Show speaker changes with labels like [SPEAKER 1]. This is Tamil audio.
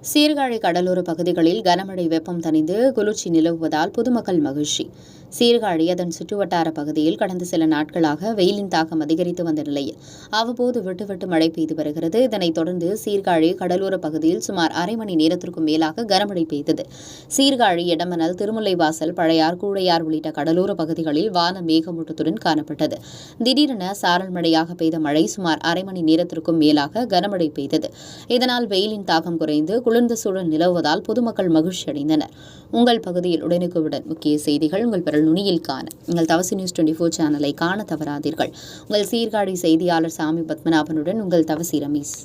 [SPEAKER 1] சீர்காழி கடலோர பகுதிகளில் கனமழை வெப்பம் தணிந்து குளிர்ச்சி நிலவுவதால் பொதுமக்கள் மகிழ்ச்சி. சீர்காழி அதன் சுற்றுவட்டார பகுதியில் கடந்த சில நாட்களாக வெயிலின் தாக்கம் அதிகரித்து வந்த நிலையில் அவ்வப்போது விட்டு மழை பெய்து வருகிறது. இதனைத் தொடர்ந்து சீர்காழி கடலோர பகுதியில் சுமார் அரை மணி நேரத்திற்கும் மேலாக கனமழை பெய்தது. சீர்காழி, எடமனல், திருமுல்லைவாசல், பழையார், கூழையார் உள்ளிட்ட கடலோர பகுதிகளில் வான மேகமூட்டத்துடன் காணப்பட்டது. திடீரென சாரல் மழையாக பெய்த மழை சுமார் அரை மணி நேரத்திற்கும் மேலாக கனமழை பெய்தது. இதனால் வெயிலின் தாக்கம் குறைந்து குளிர்ந்த சூழல் நிலவுவதால் பொதுமக்கள் மகிழ்ச்சி அடைந்தனர். உங்கள் பகுதியில் உடனுக்குடன் முக்கிய செய்திகள் உங்கள் விரல் நுனியில் காண உங்கள் தவசி நியூஸ் 24 சேனலை காண தவறாதீர்கள். உங்கள் சீர்காழி செய்தியாளர் சாமி பத்மநாபனுடன் உங்கள் தவசி ரமேஷ்.